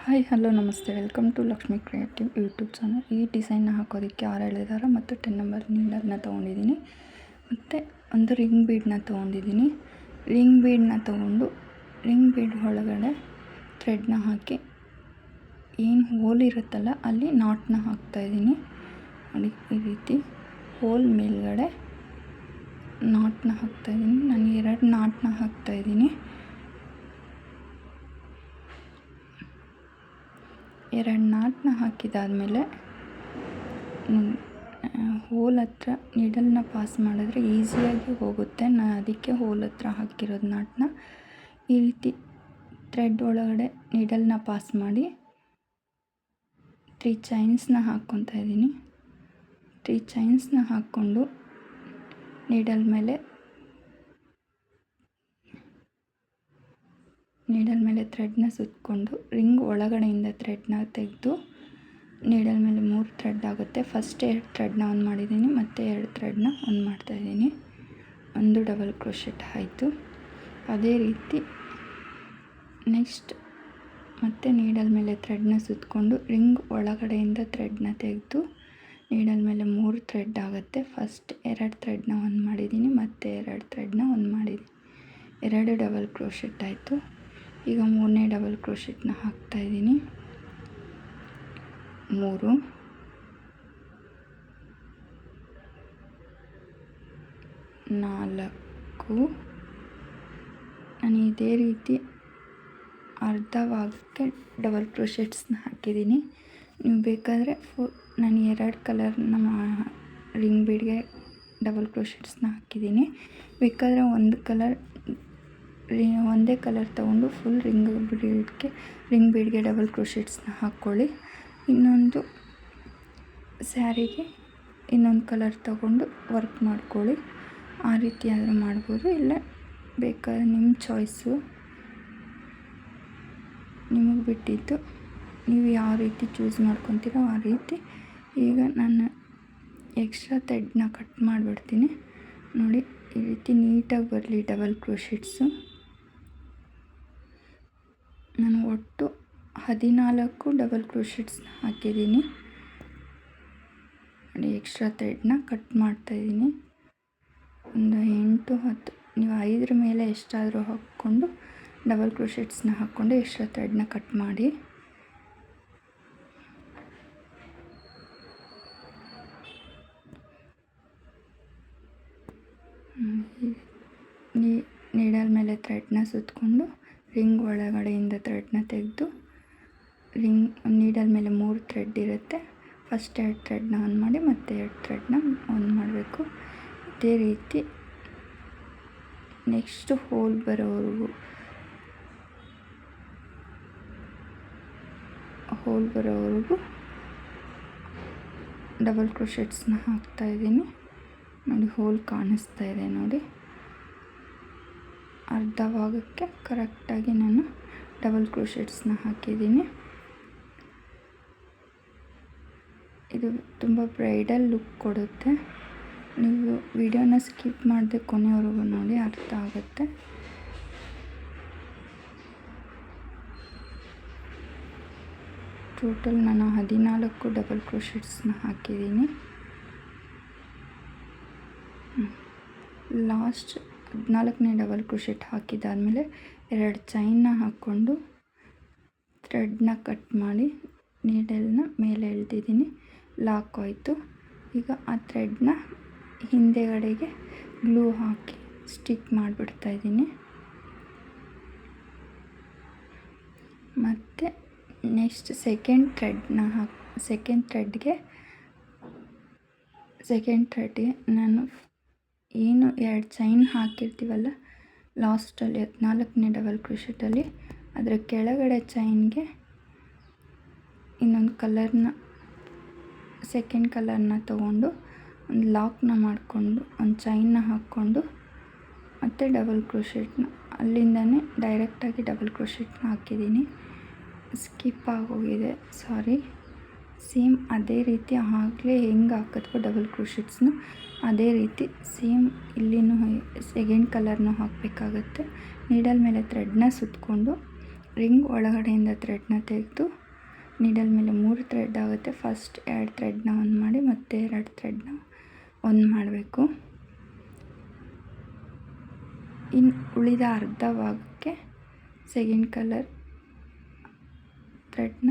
Hi hello ನಮಸ್ತೆ, welcome to Lakshmi creative YouTube channel. ಈ ಡಿಸೈನ್ನ ಹಾಕೋದಕ್ಕೆ 6 ಎಳೆದಾರ ಮತ್ತು 10 ನಂಬರ್ ನೀಡಲ್ನ ತೊಗೊಂಡಿದ್ದೀನಿ. ಮತ್ತು ಒಂದು ರಿಂಗ್ ಬೀಡನ್ನ ತೊಗೊಂಡಿದ್ದೀನಿ. ರಿಂಗ್ ಬೀಡನ್ನ ತೊಗೊಂಡು ರಿಂಗ್ ಬೀಡ್ ಒಳಗಡೆ ಥ್ರೆಡ್ನ ಹಾಕಿ ಏನು ಹೋಲ್ ಇರುತ್ತಲ್ಲ ಅಲ್ಲಿ ನಾಟ್ನ ಹಾಕ್ತಾಯಿದ್ದೀನಿ. ನೋಡಿ, ಈ ರೀತಿ ಹೋಲ್ ಮೇಲ್ಗಡೆ ನಾಟ್ನ ಹಾಕ್ತಾಯಿದ್ದೀನಿ. ನಾನು 2 ನಾಟ್ನ ಹಾಕ್ತಾಯಿದ್ದೀನಿ. 2 ನಾಟ್ನ ಹಾಕಿದಾದಮೇಲೆ ಹೋಲ್ ಹತ್ರ ನೀಡಲ್ನ ಪಾಸ್ ಮಾಡಿದ್ರೆ ಈಸಿಯಾಗಿ ಹೋಗುತ್ತೆ. ನಾನು ಅದಕ್ಕೆ ಹೋಲ್ ಹತ್ರ ಹಾಕಿರೋದು ನಾಟ್ನ. ಈ ರೀತಿ ಥ್ರೆಡ್ ಒಳಗಡೆ ನೀಡಲ್ನ ಪಾಸ್ ಮಾಡಿ 3 ಚೈನ್ಸ್ನ ಹಾಕ್ಕೊತಾ ಇದ್ದೀನಿ. 3 ಚೈನ್ಸ್ನ ಹಾಕ್ಕೊಂಡು ನೀಡಲ್ ಮೇಲೆ ಥ್ರೆಡ್ನ ಸುತ್ತಕೊಂಡು ರಿಂಗ್ ಒಳಗಡೆಯಿಂದ ಥ್ರೆಡ್ನ ತೆಗೆದು ನೀಡಲ್ ಮೇಲೆ 3 ಥ್ರೆಡ್ ಆಗುತ್ತೆ. ಫಸ್ಟ್ 2 ಥ್ರೆಡ್ನ ಆನ್ ಮಾಡಿದ್ದೀನಿ, ಮತ್ತು 2 ಥ್ರೆಡ್ನ ಆನ್ ಮಾಡ್ತಾಯಿದ್ದೀನಿ. ಒಂದು ಡಬಲ್ ಕ್ರೋಶೆಟ್ ಆಯಿತು. ಅದೇ ರೀತಿ ನೆಕ್ಸ್ಟ್ ಮತ್ತೆ ನೀಡಲ್ ಮೇಲೆ ಥ್ರೆಡ್ನ ಸುತ್ತಕೊಂಡು ರಿಂಗ್ ಒಳಗಡೆಯಿಂದ ಥ್ರೆಡ್ನ ತೆಗೆದು ನೀಡಲ್ ಮೇಲೆ 3 ಥ್ರೆಡ್ ಆಗುತ್ತೆ. ಫಸ್ಟ್ 2 ಥ್ರೆಡ್ನ ಆನ್ ಮಾಡಿದ್ದೀನಿ, ಮತ್ತು 2 ಥ್ರೆಡ್ನ ಆನ್ ಮಾಡಿದ್ದೀನಿ. 2 ಡಬಲ್ ಕ್ರೋಶೆಟ್ ಆಯಿತು. ಈಗ 3ನೇ ಡಬಲ್ ಕ್ರೋಶೆಟ್ನ ಹಾಕ್ತಾಯಿದ್ದೀನಿ. 3 4 ನಾನು ಇದೇ ರೀತಿ ಅರ್ಧ ಭಾಗಕ್ಕೆ ಡಬಲ್ ಕ್ರೋಶೆಟ್ಸ್ನ ಹಾಕಿದ್ದೀನಿ. ನೀವು ಬೇಕಾದರೆ ನಾನು 2 ಕಲರ್ನ ರಿಂಗ್ ಬೀಡ್ಗೆ ಡಬಲ್ ಕ್ರೋಶೆಟ್ಸ್ನ ಹಾಕಿದ್ದೀನಿ. ಬೇಕಾದರೆ ಒಂದೇ ಕಲರ್ ತೊಗೊಂಡು ಫುಲ್ ರಿಂಗ್ ಬೀಡ್ಗೆ ಡಬಲ್ ಕ್ರೋಶೆಟ್ಸ್ನ ಹಾಕ್ಕೊಳ್ಳಿ. ಇನ್ನೊಂದು ಸ್ಯಾರಿಗೆ ಇನ್ನೊಂದು ಕಲರ್ ತೊಗೊಂಡು ವರ್ಕ್ ಮಾಡ್ಕೊಳ್ಳಿ. ಆ ರೀತಿ ಆದರೂ ಮಾಡ್ಬೋದು, ಇಲ್ಲ ಬೇಕಾದ್ರೆ ನಿಮ್ಮ ಚಾಯ್ಸು, ನಿಮಗೆ ಬಿಟ್ಟಿದ್ದು. ನೀವು ಯಾವ ರೀತಿ ಚೂಸ್ ಮಾಡ್ಕೊತೀರೋ ಆ ರೀತಿ. ಈಗ ನಾನು ಎಕ್ಸ್ಟ್ರಾ ಥ್ರೆಡ್ನ ಕಟ್ ಮಾಡಿಬಿಡ್ತೀನಿ. ನೋಡಿ, ಈ ರೀತಿ ನೀಟಾಗಿ ಬರಲಿ ಡಬಲ್ ಕ್ರೋಶೆಟ್ಸು. ನಾನು ಒಟ್ಟು 14 ಡಬಲ್ ಕ್ರೋಶೆಟ್ಸ್ನ ಹಾಕಿದ್ದೀನಿ. ನೋಡಿ, ಎಕ್ಸ್ಟ್ರಾ ಥ್ರೆಡ್ನ ಕಟ್ ಮಾಡ್ತಾಯಿದ್ದೀನಿ. ಒಂದು 8, 10, ನೀವು 5 ಮೇಲೆ ಎಷ್ಟಾದರೂ ಹಾಕ್ಕೊಂಡು ಡಬಲ್ ಕ್ರೋಶೆಟ್ಸ್ನ ಹಾಕ್ಕೊಂಡು ಎಕ್ಸ್ಟ್ರಾ ಥ್ರೆಡ್ನ ಕಟ್ ಮಾಡಿ. ನೀಡಲ್ ಮೇಲೆ ಥ್ರೆಡ್ನ ಸುತ್ತಕೊಂಡು ರಿಂಗ್ ಒಳಗಡೆಯಿಂದ ಥ್ರೆಡ್ನ ತೆಗೆದು ನೀಡಲ್ ಮೇಲೆ 3 ಥ್ರೆಡ್ ಇರುತ್ತೆ. ಫಸ್ಟ್ 2 ಥ್ರೆಡ್ನ ಆನ್ ಮಾಡಿ, ಮತ್ತು 2 ಥ್ರೆಡ್ನ ಆನ್ ಮಾಡಬೇಕು. ಇದೇ ರೀತಿ ನೆಕ್ಸ್ಟ್ ಹೋಲ್ ಬರೋವರೆಗೂ ಡಬಲ್ ಕ್ರೋಶೆಟ್ಸ್ನ ಹಾಕ್ತಾಯಿದ್ದೀನಿ. ನೋಡಿ, ಹೋಲ್ ಕಾಣಿಸ್ತಾ ಇದೆ ನೋಡಿ. ಅರ್ಧ ಭಾಗಕ್ಕೆ ಕರೆಕ್ಟಾಗಿ ನಾನು ಡಬಲ್ ಕ್ರೋಶೆಟ್ಸ್ನ ಹಾಕಿದ್ದೀನಿ. ಇದು ತುಂಬ ಬ್ರೈಡಲ್ ಲುಕ್ ಕೊಡುತ್ತೆ. ನೀವು ವಿಡಿಯೋನ ಸ್ಕಿಪ್ ಮಾಡದೆ ಕೊನೆವರೆಗೂ ನೋಡಿ, ಅರ್ಥ ಆಗುತ್ತೆ. ಟೋಟಲ್ ನಾನು 14 ಡಬಲ್ ಕ್ರೋಶೆಟ್ಸ್ನ ಹಾಕಿದ್ದೀನಿ. ಲಾಸ್ಟ್ 14ನೇ ಡಬಲ್ ಕ್ರೋಶೆಟ್ ಹಾಕಿದಾದಮೇಲೆ 2 ಚೈನ್ನ ಹಾಕ್ಕೊಂಡು ಥ್ರೆಡ್ನ ಕಟ್ ಮಾಡಿ ನೀಡಲ್ನ ಮೇಲೆ ಎಳೆದಿದ್ದೀನಿ. ಲಾಕ್ ಆಯಿತು. ಈಗ ಆ ಥ್ರೆಡ್ನ ಹಿಂದೆಗಡೆಗೆ ಗ್ಲೂ ಹಾಕಿ ಸ್ಟಿಕ್ ಮಾಡಿಬಿಡ್ತಾಯಿದ್ದೀನಿ. ಮತ್ತು ನೆಕ್ಸ್ಟ್ ಸೆಕೆಂಡ್ ಥ್ರೆಡ್ಗೆ ನಾನು ಏನು 2 ಚೈನ್ ಹಾಕಿರ್ತೀವಲ್ಲ ಲಾಸ್ಟಲ್ಲಿ 14ನೇ ಡಬಲ್ ಕ್ರೋಶೆಟಲ್ಲಿ, ಅದರ ಕೆಳಗಡೆ ಚೈನ್ಗೆ ಇನ್ನೊಂದು ಸೆಕೆಂಡ್ ಕಲರ್ನ ತೊಗೊಂಡು ಒಂದು ಲಾಕ್ನ ಮಾಡಿಕೊಂಡು ಒಂದು ಚೈನ್ನ ಹಾಕ್ಕೊಂಡು ಮತ್ತು ಡಬಲ್ ಕ್ರೋಶೆಟ್ನ ಅಲ್ಲಿಂದನೇ ಡೈರೆಕ್ಟಾಗಿ ಡಬಲ್ ಕ್ರೋಶೆಟ್ನ ಹಾಕಿದ್ದೀನಿ. ಸ್ಕಿಪ್ ಆಗೋಗಿದೆ, ಸಾರಿ. ಸೇಮ್ ಅದೇ ರೀತಿ ಆಗಲೇ ಹೆಂಗೆ ಹಾಕಿದ್ವೋ ಡಬಲ್ ಕ್ರೋಶೆಟ್ಸ್ನು ಅದೇ ರೀತಿ ಸೇಮ್ ಇಲ್ಲಿನೂ ಸೆಕೆಂಡ್ ಕಲರ್ನೂ ಹಾಕಬೇಕಾಗತ್ತೆ. ನೀಡಲ್ ಮೇಲೆ ಥ್ರೆಡ್ನ ಸುತ್ತಕೊಂಡು ರಿಂಗ್ ಒಳಗಡೆಯಿಂದ ಥ್ರೆಡ್ನ ತೆಗೆದು ನೀಡಲ್ ಮೇಲೆ 3 ಥ್ರೆಡ್ ಆಗುತ್ತೆ. ಫಸ್ಟ್ 2 ಥ್ರೆಡ್ನ ಒಂದು ಮಾಡಿ ಮತ್ತೆ 2 ಥ್ರೆಡ್ನ ಒಂದು ಮಾಡಬೇಕು. ಇನ್ನು ಉಳಿದ ಅರ್ಧ ಭಾಗಕ್ಕೆ ಸೆಕೆಂಡ್ ಕಲರ್ ಥ್ರೆಡ್ನ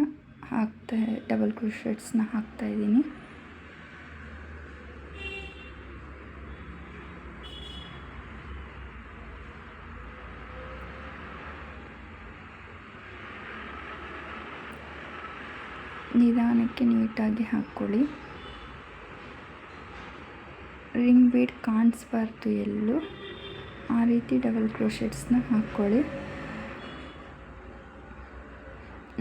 ಡಬಲ್ ಕ್ರೋಶೆಟ್ಸ್ನ ಹಾಕ್ತಾಯಿದ್ದೀನಿ. ನಿಧಾನಕ್ಕೆ ನೀಟಾಗಿ ಹಾಕ್ಕೊಳ್ಳಿ. ರಿಂಗ್ ಬೀಡ್ ಕಾಣಿಸ್ಬಾರ್ದು ಎಲ್ಲೂ, ಆ ರೀತಿ ಡಬಲ್ ಕ್ರೋಶೆಟ್ಸ್ನ ಹಾಕ್ಕೊಳ್ಳಿ.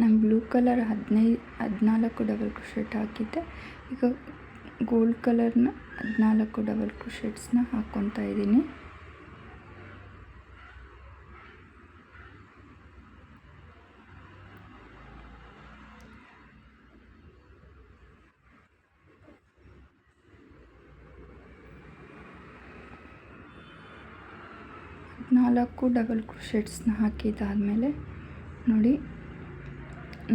ನಾನು ಬ್ಲೂ ಕಲರ್ 14 ಡಬಲ್ ಕ್ರೋಶೆಟ್ ಹಾಕಿದ್ದೆ. ಈಗ ಗೋಲ್ಡ್ ಕಲರ್ನ 14 ಡಬಲ್ ಕ್ರೋಶೆಟ್ಸ್ನ ಹಾಕ್ಕೊತಾ ಇದ್ದೀನಿ. ನಾಲ್ಕು ಡಬಲ್ ಕ್ರೋಶೆಟ್ಸ್ನ ಹಾಕಿದ್ದಾದಮೇಲೆ ನೋಡಿ,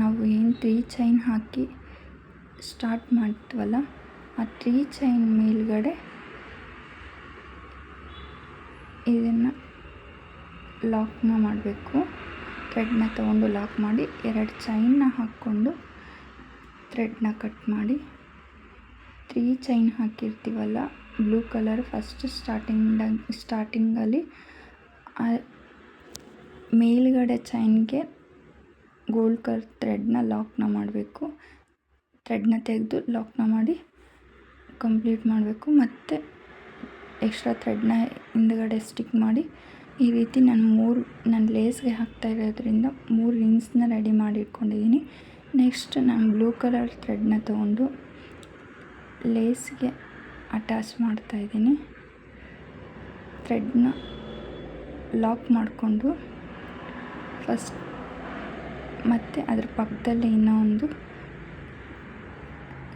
ನಾವು ಏನು 3 ಚೈನ್ ಹಾಕಿ ಸ್ಟಾರ್ಟ್ ಮಾಡ್ತೀವಲ್ಲ, ಆ 3 ಚೈನ್ ಮೇಲ್ಗಡೆ ಇದನ್ನು ಲಾಕ್ನ ಮಾಡಬೇಕು. ಥ್ರೆಡ್ನ ತೊಗೊಂಡು ಲಾಕ್ ಮಾಡಿ 2 ಚೈನ್ನ ಹಾಕ್ಕೊಂಡು ಥ್ರೆಡ್ನ ಕಟ್ ಮಾಡಿ 3 ಚೈನ್ ಹಾಕಿರ್ತೀವಲ್ಲ ಬ್ಲೂ ಕಲರ್, ಫಸ್ಟ್ ಸ್ಟಾರ್ಟಿಂಗಲ್ಲಿ ಮೇಲ್ಗಡೆ ಚೈನ್ಗೆ ಗೋಲ್ಡ್ ಕಲರ್ ಥ್ರೆಡ್ನ ಲಾಕ್ನ ಮಾಡಬೇಕು. ಥ್ರೆಡ್ನ ತೆಗೆದು ಲಾಕ್ನ ಮಾಡಿ ಕಂಪ್ಲೀಟ್ ಮಾಡಬೇಕು. ಮತ್ತು ಎಕ್ಸ್ಟ್ರಾ ಥ್ರೆಡ್ನ ಹಿಂದ್ಗಡೆ ಸ್ಟಿಕ್ ಮಾಡಿ ಈ ರೀತಿ ನಾನು ಲೇಸ್ಗೆ ಹಾಕ್ತಾ ಇರೋದ್ರಿಂದ 3 ರಿಂಗ್ಸ್ನ ರೆಡಿ ಮಾಡಿ ಇಟ್ಕೊಂಡಿದ್ದೀನಿ. ನೆಕ್ಸ್ಟ್ ನಾನು ಬ್ಲೂ ಕಲರ್ ಥ್ರೆಡ್ನ ತೊಗೊಂಡು ಲೇಸ್ಗೆ ಅಟ್ಯಾಚ್ ಮಾಡ್ತಾಯಿದ್ದೀನಿ. ಥ್ರೆಡ್ನ ಲಾಕ್ ಮಾಡಿಕೊಂಡು ಫಸ್ಟ್ ಮತ್ತು ಅದ್ರ ಪಕ್ಕದಲ್ಲೇ ಇನ್ನೂ ಒಂದು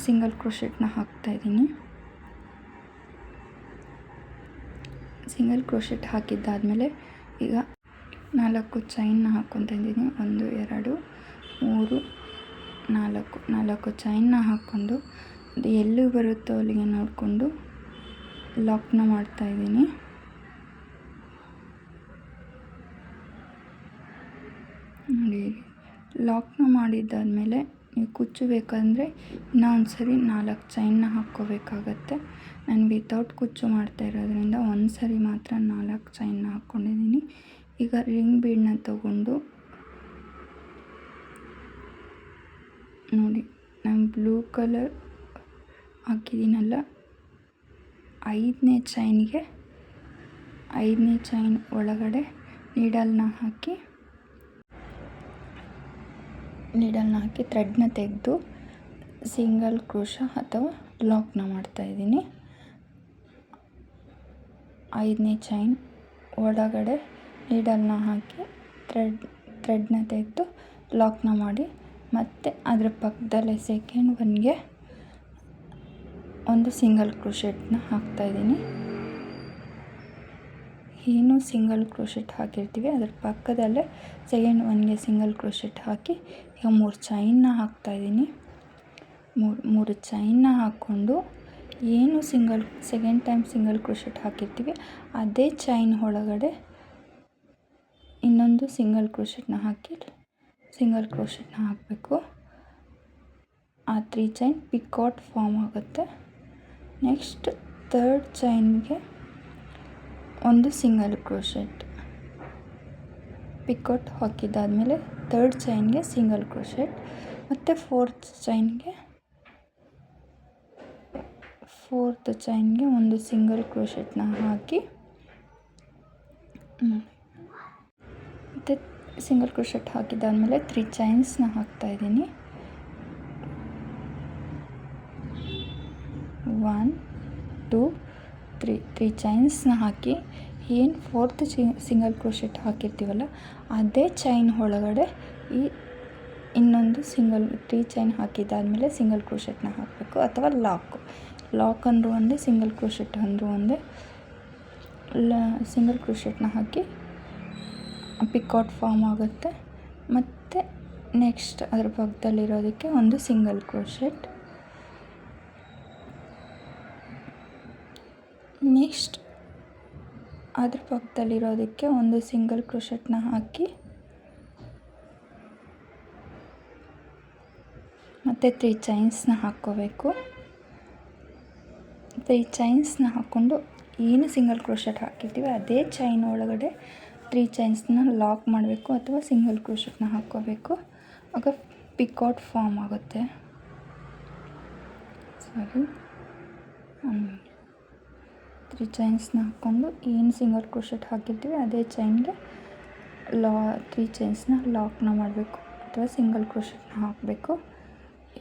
ಸಿಂಗಲ್ ಕ್ರೋಶೆಟ್ನ ಹಾಕ್ತಾಯಿದ್ದೀನಿ. ಸಿಂಗಲ್ ಕ್ರೋಶೆಟ್ ಹಾಕಿದ್ದಾದಮೇಲೆ ಈಗ 4 ಚೈನ್ನ ಹಾಕ್ಕೊತಾ ಇದ್ದೀನಿ. 1 2 3 4 ಚೈನ್ನ ಹಾಕ್ಕೊಂಡು ಅದು ಎಲ್ಲಿ ಬರುತ್ತೋ ಅಲ್ಲಿಗೆ ನೋಡಿಕೊಂಡು ಲಾಕ್ನ ಮಾಡ್ತಾಯಿದ್ದೀನಿ. ನೋಡಿ, ಲಾಕ್ನ ಮಾಡಿದ್ದಾದಮೇಲೆ ನೀವು ಕುಚ್ಚು ಬೇಕಂದರೆ ಇನ್ನೊಂದು ಸರಿ 4 ಚೈನ್ನ ಹಾಕ್ಕೋಬೇಕಾಗತ್ತೆ. ನಾನು ವಿತೌಟ್ ಕುಚ್ಚು ಮಾಡ್ತಾ ಇರೋದ್ರಿಂದ ಒಂದು ಸರಿ ಮಾತ್ರ 4 ಚೈನ್ನ ಹಾಕ್ಕೊಂಡಿದ್ದೀನಿ. ಈಗ ರಿಂಗ್ ಬೀಡನ್ನ ತಗೊಂಡು ನೋಡಿ, ನಾನು ಬ್ಲೂ ಕಲರ್ ಹಾಕಿದ್ದೀನಲ್ಲ, 5ನೇ ಚೈನ್ ಒಳಗಡೆ ನೀಡಲ್ನ ಹಾಕಿ ಥ್ರೆಡ್ನ ತೆಗೆದು ಸಿಂಗಲ್ ಕ್ರೋಶ ಅಥವಾ ಲಾಕ್ನ ಮಾಡ್ತಾಯಿದ್ದೀನಿ. 5ನೇ ಚೈನ್ ಒಳಗಡೆ ನೀಡಲ್ನ ಹಾಕಿ ಥ್ರೆಡ್ನ ತೆಗೆದು ಲಾಕ್ನ ಮಾಡಿ ಮತ್ತು ಅದರ ಪಕ್ಕದಲ್ಲೇ ಸೆಕೆಂಡ್ ಒನ್ಗೆ ಒಂದು ಸಿಂಗಲ್ ಕ್ರೋಶೆಟ್ನ ಹಾಕ್ತಾಯಿದ್ದೀನಿ. ಏನು ಸಿಂಗಲ್ ಕ್ರೋಶೆಟ್ ಹಾಕಿರ್ತೀವಿ ಅದರ ಪಕ್ಕದಲ್ಲೇ ಸೆಕೆಂಡ್ ಒನ್ಗೆ ಸಿಂಗಲ್ ಕ್ರೋಶೆಟ್ ಹಾಕಿ ಈಗ 3 ಚೈನ್ನ ಹಾಕ್ತಾಯಿದ್ದೀನಿ. 3 ಚೈನ್ನ ಹಾಕ್ಕೊಂಡು ಏನು ಸೆಕೆಂಡ್ ಟೈಮ್ ಸಿಂಗಲ್ ಕ್ರೋಶೆಟ್ ಹಾಕಿರ್ತೀವಿ ಅದೇ ಚೈನ್ ಒಳಗಡೆ ಇನ್ನೊಂದು ಸಿಂಗಲ್ ಕ್ರೋಶೆಟ್ನ ಹಾಕಬೇಕು. ಆ 3 ಚೈನ್ ಪಿಕಾಟ್ ಫಾರ್ಮ್ ಆಗುತ್ತೆ. ನೆಕ್ಸ್ಟ್ 3rd ಚೈನ್ಗೆ ಒಂದು ಸಿಂಗಲ್ ಕ್ರೋಶೆಟ್ ಪಿಕಾಟ್ ಹಾಕಿದ್ದಾದಮೇಲೆ 3rd ಚೈನ್ಗೆ ಸಿಂಗಲ್ ಕ್ರೋಶೆಟ್ ಮತ್ತು 4th ಚೈನ್ಗೆ ಒಂದು ಸಿಂಗಲ್ ಕ್ರೋಶೆಟ್ನ ಹಾಕಿ ಮತ್ತು ಸಿಂಗಲ್ ಕ್ರೋಶೆಟ್ ಹಾಕಿದ್ದಾದಮೇಲೆ 3 ಚೈನ್ಸ್ನ ಹಾಕ್ತಾಯಿದ್ದೀನಿ. 1 2 3 ಚೈನ್ಸ್ನ ಹಾಕಿ ಏನು 4th ಸಿಂಗಲ್ ಕ್ರೋಶೆಟ್ ಹಾಕಿರ್ತೀವಲ್ಲ ಅದೇ ಚೈನ್ ಒಳಗಡೆ ಈ ಇನ್ನೊಂದು 3 ಚೈನ್ ಹಾಕಿದ್ದಾದಮೇಲೆ ಸಿಂಗಲ್ ಕ್ರೋಶೆಟ್ನ ಹಾಕಬೇಕು ಅಥವಾ ಲಾಕ್ ಅಂದರೂ ಒಂದೇ, ಸಿಂಗಲ್ ಕ್ರೋಶೆಟ್ ಅಂದರೂ ಒಂದೇ. ಸಿಂಗಲ್ ಕ್ರೋಶೆಟ್ನ ಹಾಕಿ ಪಿಕಾಟ್ ಫಾರ್ಮ್ ಆಗುತ್ತೆ. ಮತ್ತು ನೆಕ್ಸ್ಟ್ ಅದ್ರ ಪಕ್ಕದಲ್ಲಿರೋದಕ್ಕೆ ಒಂದು ಸಿಂಗಲ್ ಕ್ರೋಶೆಟ್. ನೆಕ್ಸ್ಟ್ ಅದ್ರ ಪಕ್ಕದಲ್ಲಿರೋದಕ್ಕೆ ಒಂದು ಸಿಂಗಲ್ ಕ್ರೋಶೆಟ್ನ ಹಾಕಿ ಮತ್ತು 3 ಚೈನ್ಸ್ನ ಹಾಕ್ಕೋಬೇಕು. 3 ಚೈನ್ಸ್ನ ಹಾಕ್ಕೊಂಡು ಏನು ಸಿಂಗಲ್ ಕ್ರೋಶೆಟ್ ಹಾಕಿರ್ತೀವಿ ಅದೇ ಚೈನ್ ಒಳಗಡೆ 3 ಚೈನ್ಸ್ನ ಲಾಕ್ ಮಾಡಬೇಕು ಅಥವಾ ಸಿಂಗಲ್ ಕ್ರೋಶೆಟ್ನ ಹಾಕ್ಕೋಬೇಕು. ಆಗ ಪಿಕಾಟ್ ಫಾರ್ಮ್ ಆಗುತ್ತೆ. 3 ಚೈನ್ಸ್ನ ಹಾಕ್ಕೊಂಡು ಏನು ಸಿಂಗಲ್ ಕ್ರೋಶೆಟ್ ಹಾಕಿರ್ತೀವಿ ಅದೇ ಚೈನ್ಗೆ 3 ಚೈನ್ಸ್ನ ಲಾಕ್ನ ಮಾಡಬೇಕು ಅಥವಾ ಸಿಂಗಲ್ ಕ್ರೋಶೆಟ್ನ ಹಾಕಬೇಕು.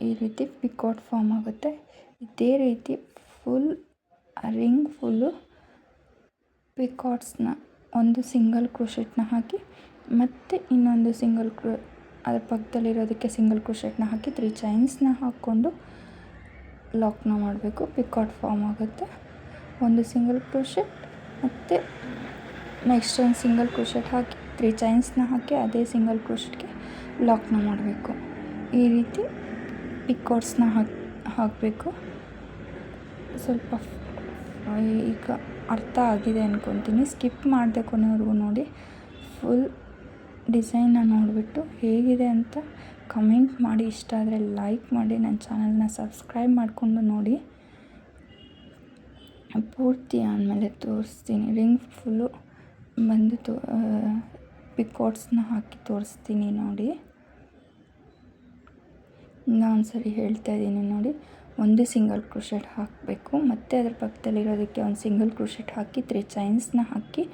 ಈ ರೀತಿ ಪಿಕಾಟ್ ಫಾರ್ಮ್ ಆಗುತ್ತೆ. ಇದೇ ರೀತಿ ಫುಲ್ ರಿಂಗ್ ಫುಲ್ಲು ಪಿಕಾಟ್ಸ್ನ ಒಂದು ಸಿಂಗಲ್ ಕ್ರೋಶೆಟ್ನ ಹಾಕಿ ಮತ್ತು ಇನ್ನೊಂದು ಅದ್ರ ಪಕ್ಕದಲ್ಲಿರೋದಕ್ಕೆ ಸಿಂಗಲ್ ಕ್ರೋಶೆಟ್ನ ಹಾಕಿ 3 ಚೈನ್ಸ್ನ ಹಾಕ್ಕೊಂಡು ಲಾಕ್ನ ಮಾಡಬೇಕು. ಪಿಕಾಟ್ ಫಾರ್ಮ್ ಆಗುತ್ತೆ. ಒಂದು ಸಿಂಗಲ್ ಕ್ರೋಶೆಟ್ ಮತ್ತು ನೆಕ್ಸ್ಟ್ ಒಂದು ಸಿಂಗಲ್ ಕ್ರೋಶೆಟ್ ಹಾಕಿ 3 ಚೈನ್ಸ್ನ ಹಾಕಿ ಅದೇ ಸಿಂಗಲ್ ಕ್ರೋಶೆಟ್ಗೆ ಲಾಕ್ನ ಮಾಡಬೇಕು. ಈ ರೀತಿ ಪಿಕಾಟ್ಸ್ನ ಹಾಕಬೇಕು. ಸ್ವಲ್ಪ ಈಗ ಅರ್ಥ ಆಗಿದೆ ಅಂದ್ಕೊತೀನಿ. ಸ್ಕಿಪ್ ಮಾಡದೆ ಕೊನೆವರೆಗೂ ನೋಡಿ. ಫುಲ್ ಡಿಸೈನ್ನ ನೋಡಿಬಿಟ್ಟು ಹೇಗಿದೆ ಅಂತ ಕಮೆಂಟ್ ಮಾಡಿ. ಇಷ್ಟ ಆದರೆ ಲೈಕ್ ಮಾಡಿ. ನನ್ನ ಚಾನಲ್ನ ಸಬ್ಸ್ಕ್ರೈಬ್ ಮಾಡಿಕೊಂಡು ನೋಡಿ. ಪೂರ್ತಿ ಆದಮೇಲೆ ತೋರಿಸ್ತೀನಿ. ರಿಂಗ್ ಫುಲ್ಲು ಬಂದು ಪಿಕಾಟ್ಸ್ನ ಹಾಕಿ ತೋರಿಸ್ತೀನಿ ನೋಡಿ. ಇನ್ನೊಂದು ಸರಿ ಹೇಳ್ತಾ ಇದ್ದೀನಿ ನೋಡಿ. ಒಂದು ಸಿಂಗಲ್ ಕ್ರೋಶೆಟ್ ಹಾಕಬೇಕು ಮತ್ತು ಅದ್ರ ಪಕ್ಕದಲ್ಲಿರೋದಕ್ಕೆ ಒಂದು ಸಿಂಗಲ್ ಕ್ರೋಶೆಟ್ ಹಾಕಿ 3 ಚೈನ್ಸ್ನ ಹಾಕಿ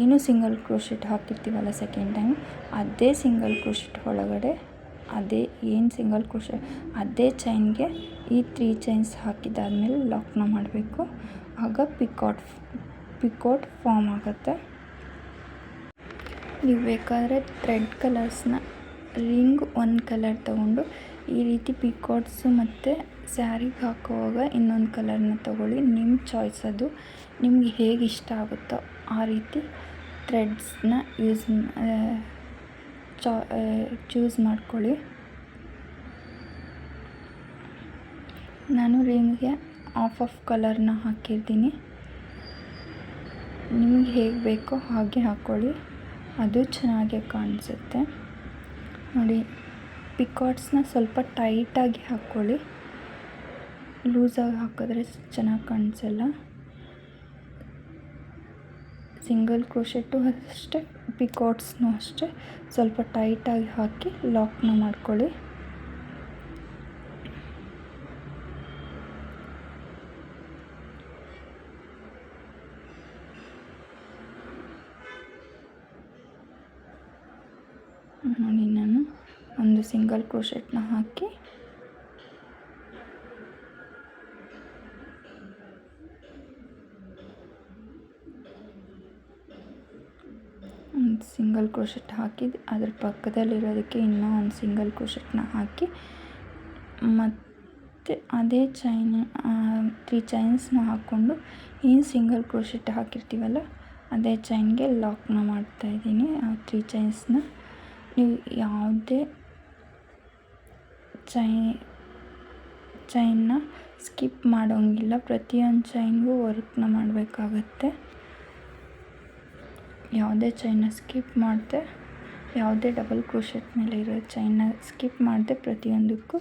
ಏನು ಸಿಂಗಲ್ ಕ್ರೋಶೆಟ್ ಹಾಕಿರ್ತೀವಲ್ಲ ಸೆಕೆಂಡ್ ಟೈಮ್ ಅದೇ ಸಿಂಗಲ್ ಕ್ರೋಶೆಟ್ ಒಳಗಡೆ ಅದೇ ಚೈನ್ಗೆ ಈ 3 ಚೈನ್ಸ್ ಹಾಕಿದ್ದಾದಮೇಲೆ ಲಾಕ್ನ ಮಾಡಬೇಕು. ಆಗ ಪಿಕಾಟ್ ಫಾರ್ಮ್ ಆಗುತ್ತೆ. ನೀವು ಬೇಕಾದರೆ ಥ್ರೆಡ್ ಕಲರ್ಸ್ನ ರಿಂಗ್ ಒಂದು ಕಲರ್ ತೊಗೊಂಡು ಈ ರೀತಿ ಪಿಕಾಟ್ಸು ಮತ್ತು ಸ್ಯಾರಿಗೆ ಹಾಕುವಾಗ ಇನ್ನೊಂದು ಕಲರ್ನ ತೊಗೊಳ್ಳಿ. ನಿಮ್ಮ ಚಾಯ್ಸ್ ಅದು. ನಿಮ್ಗೆ ಹೇಗೆ ಇಷ್ಟ ಆಗುತ್ತೋ ಆ ರೀತಿ ಥ್ರೆಡ್ಸ್ನ ಚೂಸ್ ಮಾಡ್ಕೊಳ್ಳಿ. ನಾನು ರಿಂಗ್ಗೆ ಆಫ್ ಕಲರ್ನ ಹಾಕಿರ್ತೀನಿ. ನಿಮ್ಗೆ ಹೇಗೆ ಬೇಕೋ ಹಾಗೆ ಹಾಕ್ಕೊಳ್ಳಿ. ಅದು ಚೆನ್ನಾಗೇ ಕಾಣಿಸುತ್ತೆ ನೋಡಿ. ಪಿಕಾಟ್ಸ್ನ ಸ್ವಲ್ಪ ಟೈಟಾಗಿ ಹಾಕ್ಕೊಳ್ಳಿ. ಲೂಸಾಗಿ ಹಾಕಿದ್ರೆ ಚೆನ್ನಾಗಿ ಕಾಣಿಸಲ್ಲ. ಸಿಂಗಲ್ ಕ್ರೋಶೆಟ್ಟು ಅಷ್ಟೇ, ಪಿಕಾಟ್ಸ್ನೂ ಅಷ್ಟೇ ಸ್ವಲ್ಪ ಟೈಟಾಗಿ ಹಾಕಿ ಲಾಕ್ನ ಮಾಡ್ಕೊಳ್ಳಿ. ನೋಡಿ, ನಾನು ಒಂದು ಸಿಂಗಲ್ ಕ್ರೋಶೆಟ್ನ ಹಾಕಿ ಒಂದು ಸಿಂಗಲ್ ಕ್ರೋಶೆಟ್ ಹಾಕಿ ಅದ್ರ ಪಕ್ಕದಲ್ಲಿರೋದಕ್ಕೆ ಇನ್ನೂ ಒಂದು ಸಿಂಗಲ್ ಕ್ರೋಶೆಟ್ನ ಹಾಕಿ ಮತ್ತು ಅದೇ 3 ಚೈನ್ಸ್ನ ಹಾಕ್ಕೊಂಡು ಏನು ಸಿಂಗಲ್ ಕ್ರೋಶೆಟ್ ಹಾಕಿರ್ತೀವಲ್ಲ ಅದೇ ಚೈನ್ಗೆ ಲಾಕ್ನ ಮಾಡ್ತಾಯಿದ್ದೀನಿ. ಆ 3 ಚೈನ್ಸ್ನ ನೀವು ಯಾವುದೇ ಚೈನ್ನ ಸ್ಕಿಪ್ ಮಾಡೋಂಗಿಲ್ಲ. ಪ್ರತಿಯೊಂದು ಚೈನ್ಗೂ ವರ್ಕ್ನ ಮಾಡಬೇಕಾಗತ್ತೆ. ಯಾವುದೇ ಚೈನ್ನ ಸ್ಕಿಪ್ ಮಾಡದೆ, ಯಾವುದೇ ಡಬಲ್ ಕ್ರೋಶೆಟ್ ಮೇಲೆ ಇರೋ ಚೈನ್ನ ಸ್ಕಿಪ್ ಮಾಡದೆ ಪ್ರತಿಯೊಂದಕ್ಕೂ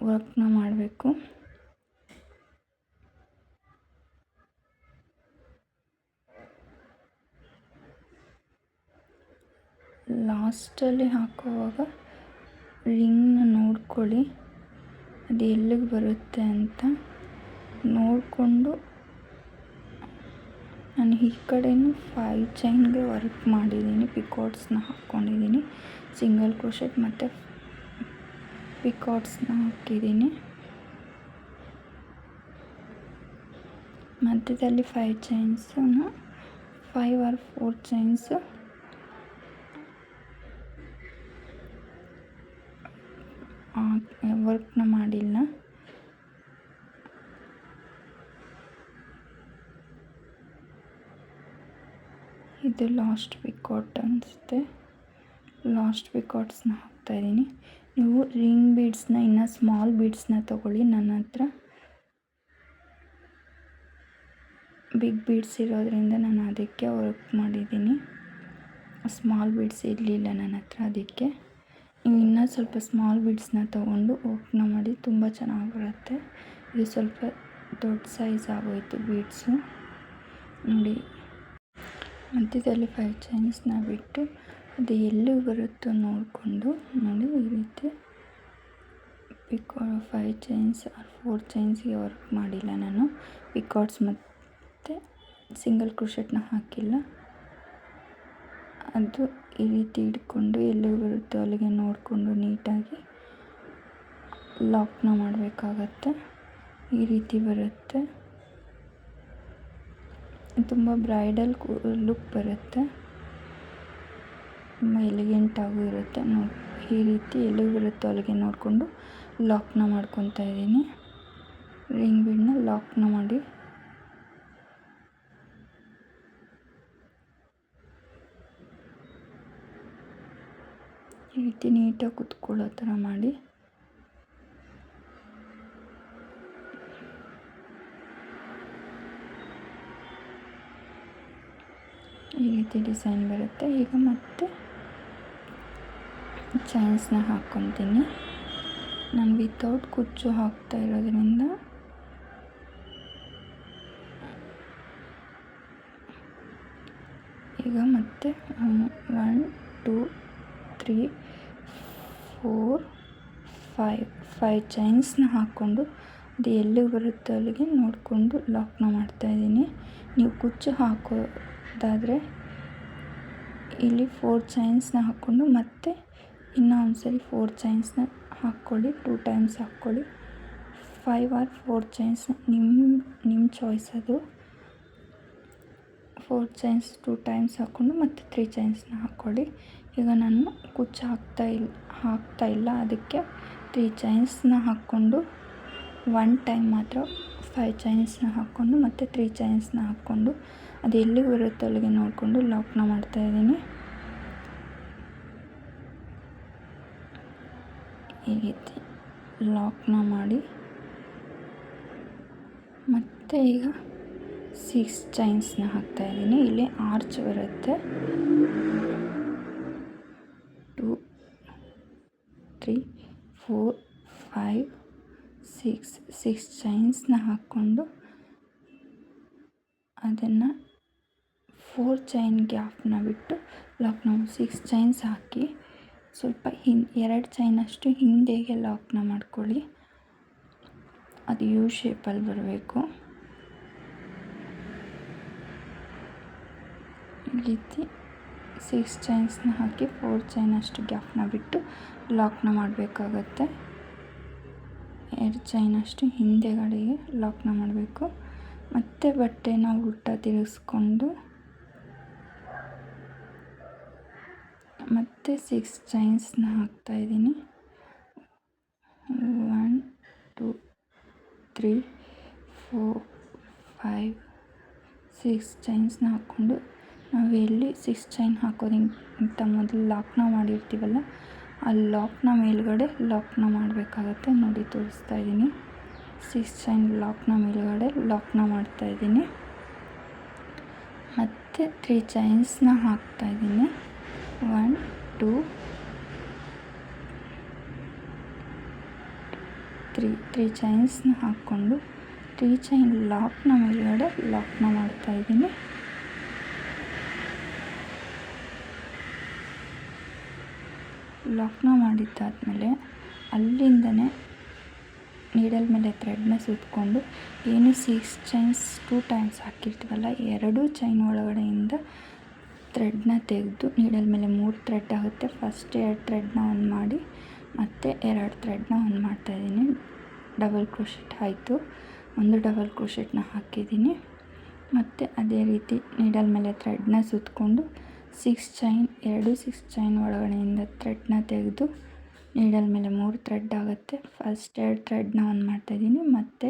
ವರ್ಕ್ನ ಮಾಡಬೇಕು. ಲಾಸ್ಟಲ್ಲಿ ಹಾಕುವಾಗ ರಿಂಗ್ನ ನೋಡ್ಕೊಳ್ಳಿ, ಅದು ಎಲ್ಲಿಗೆ ಬರುತ್ತೆ ಅಂತ ನೋಡಿಕೊಂಡು. ನಾನು ಈ ಕಡೆಯೂ 5 ಚೈನ್ಗೆ ವರ್ಕ್ ಮಾಡಿದ್ದೀನಿ. ಪಿಕಾಟ್ಸ್ನ ಹಾಕ್ಕೊಂಡಿದ್ದೀನಿ. ಸಿಂಗಲ್ ಕ್ರೋಶೆಟ್ ಮತ್ತು ಪಿಕಾಟ್ಸ್ನ ಹಾಕಿದ್ದೀನಿ. ಮಧ್ಯದಲ್ಲಿ 5 ಚೈನ್ಸನ್ನು 5 or 4 ಚೈನ್ಸು ವರ್ಕ್ನ ಮಾಡಿಲ್ಲ. ಇದು ಲಾಸ್ಟ್ ಪಿಕಾಟ್ ಅನಿಸುತ್ತೆ. ಲಾಸ್ಟ್ ಪಿಕಾಟ್ಸ್ನ ಹಾಕ್ತಾಯಿದ್ದೀನಿ. ನೀವು ರಿಂಗ್ ಬೀಡ್ಸ್ನ ಇನ್ನು ಸ್ಮಾಲ್ ಬೀಡ್ಸ್ನ ತೊಗೊಳ್ಳಿ. ನನ್ನ ಹತ್ರ ಬಿಗ್ ಬೀಡ್ಸ್ ಇರೋದ್ರಿಂದ ನಾನು ಅದಕ್ಕೆ ವರ್ಕ್ ಮಾಡಿದ್ದೀನಿ. ಸ್ಮಾಲ್ ಬೀಡ್ಸ್ ಇರಲಿಲ್ಲ ನನ್ನ ಹತ್ರ, ಅದಕ್ಕೆ ನೀವು ಇನ್ನೂ ಸ್ವಲ್ಪ ಸ್ಮಾಲ್ ಬೀಡ್ಸ್ನ ತೊಗೊಂಡು ವರ್ಕ್ನ ಮಾಡಿ, ತುಂಬ ಚೆನ್ನಾಗಿ ಬರುತ್ತೆ. ಇದು ಸ್ವಲ್ಪ ದೊಡ್ಡ ಸೈಜ್ ಆಗೋಯಿತು ಬೀಡ್ಸು ನೋಡಿ. ಮಧ್ಯದಲ್ಲಿ 5 ಚೈನ್ಸ್ನ ಬಿಟ್ಟು ಅದು ಎಲ್ಲಿ ಬರುತ್ತೋ ನೋಡಿಕೊಂಡು ನೋಡಿ, ಈ ರೀತಿ 5 ಚೈನ್ಸ್ 4 ಚೈನ್ಸ್ಗೆ ವರ್ಕ್ ಮಾಡಿಲ್ಲ ನಾನು. ಪಿಕಾಟ್ಸ್ ಮತ್ತು ಸಿಂಗಲ್ ಕ್ರೋಶೆಟ್ನ ಹಾಕಿಲ್ಲ. ಅದು ಈ ರೀತಿ ಹಿಡ್ಕೊಂಡು ಎಲ್ಲಿಗೆ ಬರುತ್ತೋ ಅಲ್ಲಿಗೆ ನೋಡಿಕೊಂಡು ನೀಟಾಗಿ ಲಾಕ್ನ ಮಾಡಬೇಕಾಗತ್ತೆ. ಈ ರೀತಿ ಬರುತ್ತೆ, ತುಂಬ ಬ್ರೈಡಲ್ ಲುಕ್ ಬರುತ್ತೆ, ತುಂಬ ಎಲಿಗೆಂಟಾಗೂ ಇರುತ್ತೆ ನೋಡಿ. ಈ ರೀತಿ ಎಲ್ಲಿಗೆ ಬರುತ್ತೋ ಅಲ್ಲಿಗೆ ನೋಡಿಕೊಂಡು ಲಾಕ್ನ ಮಾಡ್ಕೊತಾ ಇದ್ದೀನಿ. ರಿಂಗ್ ಬೀಡನ್ನ ಲಾಕ್ನ ಮಾಡಿ ಈ ರೀತಿ ನೀಟಾಗಿ ಕುತ್ಕೊಳ್ಳೋ ಥರ ಮಾಡಿ ಈ ರೀತಿ ಡಿಸೈನ್ ಬರುತ್ತೆ. ಈಗ ಮತ್ತೆ ಚೈನ್ಸ್ನ ಹಾಕ್ಕೊತೀನಿ. ನಾನು ವಿತೌಟ್ ಕುಚ್ಚು ಹಾಕ್ತಾ ಇರೋದ್ರಿಂದ ಈಗ ಮತ್ತೆ 1 2 3 4 5 ಚೈನ್ಸ್ನ ಹಾಕ್ಕೊಂಡು ಅದು ಎಲ್ಲಿಗೆ ಬರುತ್ತೋ ಅಲ್ಲಿಗೆ ನೋಡಿಕೊಂಡು ಲಾಕ್ನ ಮಾಡ್ತಾಯಿದ್ದೀನಿ. ನೀವು ಕುಚ್ಚು ಹಾಕೋದಾದರೆ ಇಲ್ಲಿ 4 ಚೈನ್ಸ್ನ ಹಾಕ್ಕೊಂಡು ಮತ್ತೆ ಇನ್ನೂ ಒಂದ್ಸರಿ 4 ಚೈನ್ಸ್ನ ಹಾಕ್ಕೊಳ್ಳಿ, 2 ಟೈಮ್ಸ್ ಹಾಕ್ಕೊಳ್ಳಿ. 5 or 4 ಚೈನ್ಸ್ ನಿಮ್ಮ ಚಾಯ್ಸ್ ಅದು. 4 ಚೈನ್ಸ್ 2 ಟೈಮ್ಸ್ ಹಾಕ್ಕೊಂಡು ಮತ್ತೆ 3 ಚೈನ್ಸ್ನ ಹಾಕ್ಕೊಳ್ಳಿ. ಈಗ ನಾನು ಕುಚ್ಚು ಹಾಕ್ತಾ ಇಲ್ಲ, ಅದಕ್ಕೆ 3 ಚೈನ್ಸ್ನ ಹಾಕ್ಕೊಂಡು 1 ಟೈಮ್ ಮಾತ್ರ 5 ಚೈನ್ಸ್ನ ಹಾಕ್ಕೊಂಡು ಮತ್ತೆ 3 ಚೈನ್ಸ್ನ ಹಾಕ್ಕೊಂಡು ಅದು ಎಲ್ಲಿಗೆ ಬರುತ್ತೋ ಅಲ್ಲಿಗೆ ನೋಡಿಕೊಂಡು ಲಾಕ್ನ ಮಾಡ್ತಾಯಿದ್ದೀನಿ. ಈ ರೀತಿ ಲಾಕ್ನ ಮಾಡಿ ಮತ್ತೆ ಈಗ 6 ಚೈನ್ಸ್ನ ಹಾಕ್ತಾಯಿದ್ದೀನಿ. ಇಲ್ಲಿ ಆರ್ಚ್ ಬರುತ್ತೆ. 2 3 4 5 6 ಚೈನ್ಸ್ನ ಹಾಕ್ಕೊಂಡು ಅದನ್ನು 4 ಚೈನ್ ಗ್ಯಾಪ್ನ ಬಿಟ್ಟು ಲಾಕ್ನ 6 ಚೈನ್ಸ್ ಹಾಕಿ ಸ್ವಲ್ಪ 2 ಚೈನಷ್ಟು ಹಿಂದೆಗೆ ಲಾಕ್ನ ಮಾಡ್ಕೊಳ್ಳಿ. ಅದು ಯು ಶೇಪಲ್ಲಿ ಬರಬೇಕು. ಈ ರೀತಿ 6 ಚೈನ್ಸ್ನ ಹಾಕಿ 4 ಚೈನಷ್ಟು ಗ್ಯಾಪ್ನ ಬಿಟ್ಟು ಲಾಕ್ನ ಮಾಡಬೇಕಾಗತ್ತೆ. 2 ಚೈನಷ್ಟು ಹಿಂದೆಗಡೆಗೆ ಲಾಕ್ನ ಮಾಡಬೇಕು. ಮತ್ತು ಬಟ್ಟೆನ ಉಲ್ಟಾ ತಿರುಗಿಸ್ಕೊಂಡು ಮತ್ತೆ 6 ಚೈನ್ಸ್ನ ಹಾಕ್ತಾಯಿದ್ದೀನಿ. 1 2 3 4 5 6 ಚೈನ್ಸ್ನ ಹಾಕ್ಕೊಂಡು ನಾವು ಎಲ್ಲಿ 6 ಚೈನ್ ಹಾಕೋದಕ್ಕಿಂತ ಮೊದಲು ಲಾಕ್ನ ಮಾಡಿರ್ತೀವಲ್ಲ, ಆ ಲಾಕ್ನ ಮೇಲ್ಗಡೆ ಲಾಕ್ನ ಮಾಡಬೇಕಾಗತ್ತೆ. ನೋಡಿ ತೋರಿಸ್ತಾ ಇದ್ದೀನಿ. 6 ಚೈನ್ ಲಾಕ್ನ ಮೇಲ್ಗಡೆ ಲಾಕ್ನ ಮಾಡ್ತಾಯಿದ್ದೀನಿ. ಮತ್ತು 3 ಚೈನ್ಸ್ನ ಹಾಕ್ತಾಯಿದ್ದೀನಿ. 1 2 3 ಚೈನ್ಸ್ನ ಹಾಕ್ಕೊಂಡು 3 ಚೈನ್ ಲಾಕ್ನ ಮೇಲ್ಗಡೆ ಲಾಕ್ನ ಮಾಡ್ತಾಯಿದ್ದೀನಿ. ಲಾಕ್ನ ಮಾಡಿದ್ದಾದಮೇಲೆ ಅಲ್ಲಿಂದನೇ ನೀಡಲ್ ಮೇಲೆ ಥ್ರೆಡ್ನ ಸುತ್ತಕೊಂಡು ಏನು 6 ಚೈನ್ಸ್ 2 ಟೈಮ್ಸ್ ಹಾಕಿರ್ತೀವಲ್ಲ, 2 ಚೈನ್ ಒಳಗಡೆಯಿಂದ ಥ್ರೆಡ್ನ ತೆಗೆದು ನೀಡಲ್ ಮೇಲೆ 3 ಥ್ರೆಡ್ ಆಗುತ್ತೆ. ಫಸ್ಟ್ 2 ಥ್ರೆಡ್ನ ಆನ್ ಮಾಡಿ ಮತ್ತೆ 2 ಥ್ರೆಡ್ನ ಆನ್ ಮಾಡ್ತಾಯಿದ್ದೀನಿ. ಡಬಲ್ ಕ್ರೋಶೆಟ್ ಆಯಿತು. 1 ಡಬಲ್ ಕ್ರೋಶೆಟ್ನ ಹಾಕಿದ್ದೀನಿ. ಮತ್ತು ಅದೇ ರೀತಿ ನೀಡಲ್ ಮೇಲೆ ಥ್ರೆಡ್ನ ಸುತ್ತಕೊಂಡು 6 ಚೈನ್ ಒಳಗಡೆಯಿಂದ ಥ್ರೆಡ್ನ ತೆಗೆದು ನೀಡಲ್ ಮೇಲೆ 3 ಥ್ರೆಡ್ ಆಗುತ್ತೆ. ಫಸ್ಟ್ 2 ಥ್ರೆಡ್ನ ಆನ್ ಮಾಡ್ತಾಯಿದ್ದೀನಿ, ಮತ್ತು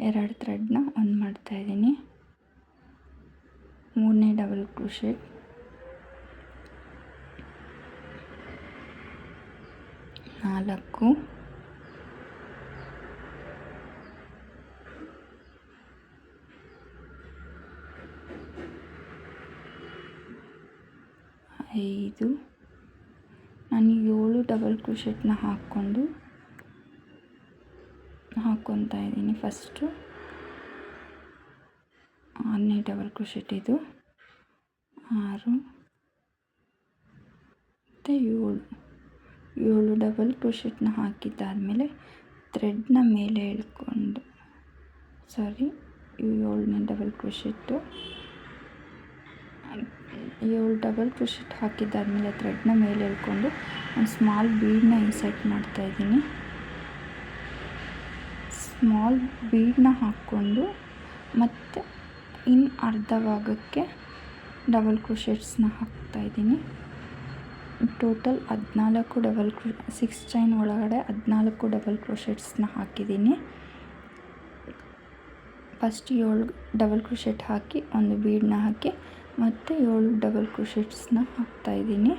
2 ಥ್ರೆಡ್ನ ಆನ್ ಮಾಡ್ತಾಯಿದ್ದೀನಿ. 3ನೇ ಡಬಲ್ ಕ್ರೋಶೆಟ್ 4 5 ನಾನು 7 ಡಬಲ್ ಕ್ರೋಶೆಟ್ನ ಹಾಕ್ಕೊತಾ ಇದ್ದೀನಿ. ಫಸ್ಟು 6ನೇ ಡಬಲ್ ಕ್ರೋಶೆಟ್ ಇದು, 6 ಮತ್ತು 7 ಡಬಲ್ ಕ್ರೋಶೆಟ್ನ ಹಾಕಿದ್ದಾದಮೇಲೆ ಥ್ರೆಡ್ನ ಮೇಲೆ ಎಳ್ಕೊಂಡು 7ನೇ ಡಬಲ್ ಕ್ರೋಶೆಟ್ಟು 7 ಡಬಲ್ ಕ್ರೋಶೆಟ್ ಹಾಕಿದ್ದಾದಮೇಲೆ ಥ್ರೆಡ್ನ ಮೇಲೆ ಎಳ್ಕೊಂಡು ಒಂದು ಸ್ಮಾಲ್ ಬೀಡನ್ನ ಇನ್ಸರ್ಟ್ ಮಾಡ್ತಾಯಿದ್ದೀನಿ. ಸ್ಮಾಲ್ ಬೀಡನ್ನ ಹಾಕ್ಕೊಂಡು ಮತ್ತು ಇನ್ನು ಅರ್ಧ ಭಾಗಕ್ಕೆ ಡಬಲ್ ಕ್ರೋಶೆಟ್ಸ್ನ ಹಾಕ್ತಾಯಿದ್ದೀನಿ. ಟೋಟಲ್ 14 6 ಚೈನ್ ಒಳಗಡೆ 14 ಡಬಲ್ ಕ್ರೋಶೆಟ್ಸ್ನ ಹಾಕಿದ್ದೀನಿ. ಫಸ್ಟ್ 7 ಡಬಲ್ ಕ್ರೋಶೆಟ್ ಹಾಕಿ ಒಂದು ಬೀಡನ್ನ ಹಾಕಿ ಮತ್ತು 7 ಡಬಲ್ ಕ್ರೋಶೆಟ್ಸ್ನ ಹಾಕ್ತಾಯಿದ್ದೀನಿ.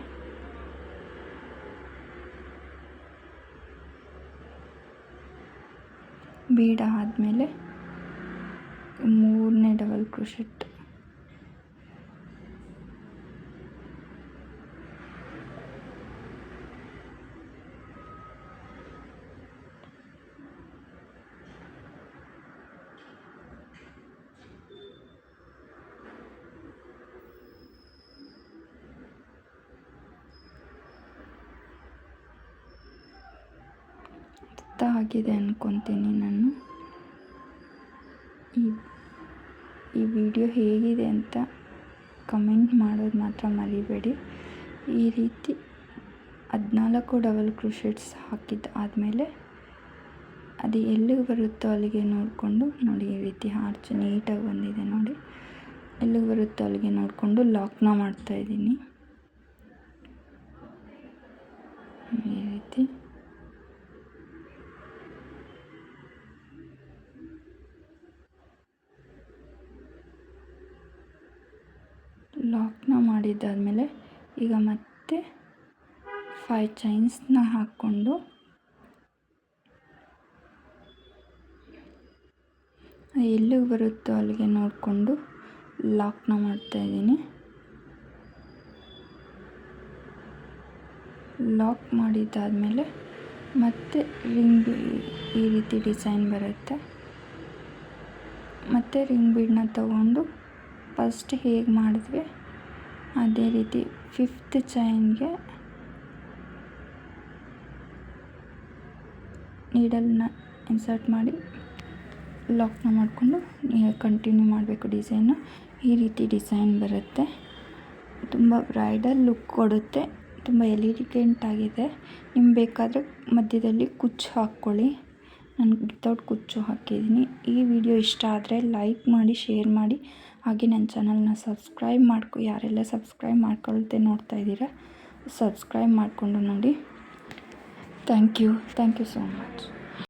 ಬೀಡ ಆದಮೇಲೆ 3ನೇ ಡಬಲ್ ಕ್ರೋಶೆಟ್, ಅರ್ಥ ಆಗಿದೆ ಅಂದ್ಕೊತೀನಿ ನಾನು. ಈ ವಿಡಿಯೋ ಹೇಗಿದೆ ಅಂತ ಕಮೆಂಟ್ ಮಾಡೋದು ಮಾತ್ರ ಮರಿಬೇಡಿ. ಈ ರೀತಿ 14 ಡಬಲ್ ಕ್ರೋಶೆಟ್ಸ್ ಹಾಕಿದ್ದಾದಮೇಲೆ ಅದು ಎಲ್ಲಿಗೆ ಬರುತ್ತೋ ಅಲ್ಲಿಗೆ ನೋಡಿಕೊಂಡು ನೋಡಿ, ಈ ರೀತಿ ಆರ್ಚ್ ನೀಟಾಗಿ ಬಂದಿದೆ ನೋಡಿ. ಎಲ್ಲಿಗೆ ಬರುತ್ತೋ ಅಲ್ಲಿಗೆ ನೋಡಿಕೊಂಡು ಲಾಕ್ನ ಮಾಡ್ತಾಯಿದ್ದೀನಿ. ಈ ರೀತಿ ಲಾಕ್ನ ಮಾಡಿದ್ದಾದಮೇಲೆ ಈಗ ಮತ್ತೆ 5 ಚೈನ್ಸ್ನ ಹಾಕ್ಕೊಂಡು ಎಲ್ಲಿಗೆ ಬರುತ್ತೋ ಅಲ್ಲಿಗೆ ನೋಡಿಕೊಂಡು ಲಾಕ್ನ ಮಾಡ್ತಾಯಿದ್ದೀನಿ. ಲಾಕ್ ಮಾಡಿದ್ದಾದಮೇಲೆ ಮತ್ತೆ ರಿಂಗ್ ಈ ರೀತಿ ಡಿಸೈನ್ ಬರುತ್ತೆ. ಮತ್ತು ರಿಂಗ್ ಬೀಡನ್ನ ತಗೊಂಡು ಫಸ್ಟ್ ಹೇಗೆ ಮಾಡಿದ್ವಿ ಅದೇ ರೀತಿ 5th ಚೈನ್ಗೆ ನೀಡಲ್ನ ಇನ್ಸರ್ಟ್ ಮಾಡಿ ಲಾಕ್ನ ಮಾಡಿಕೊಂಡು ಕಂಟಿನ್ಯೂ ಮಾಡಬೇಕು ಡಿಸೈನು. ಈ ರೀತಿ ಡಿಸೈನ್ ಬರುತ್ತೆ. ತುಂಬ ಬ್ರೈಡಲ್ ಲುಕ್ ಕೊಡುತ್ತೆ, ತುಂಬ ಎಲಿಗೆಂಟ್ ಆಗಿದೆ. ನಿಮ್ಗೆ ಬೇಕಾದರೆ ಮಧ್ಯದಲ್ಲಿ ಕುಚ್ಚು ಹಾಕ್ಕೊಳ್ಳಿ. ನಾನು ವಿತೌಟ್ ಕುಚ್ಚು ಹಾಕಿದ್ದೀನಿ. ಈ ವಿಡಿಯೋ ಇಷ್ಟ ಆದರೆ ಲೈಕ್ ಮಾಡಿ, ಶೇರ್ ಮಾಡಿ, ಹಾಗೆ ನನ್ನ ಚಾನಲ್ನ ಸಬ್ಸ್ಕ್ರೈಬ್ ಯಾರೆಲ್ಲ ಸಬ್ಸ್ಕ್ರೈಬ್ ಮಾಡ್ಕೊಳ್ತೆ ನೋಡ್ತಾ ಇದ್ದೀರಾ ಸಬ್ಸ್ಕ್ರೈಬ್ ಮಾಡಿಕೊಂಡು ನೋಡಿ. Thank you so much.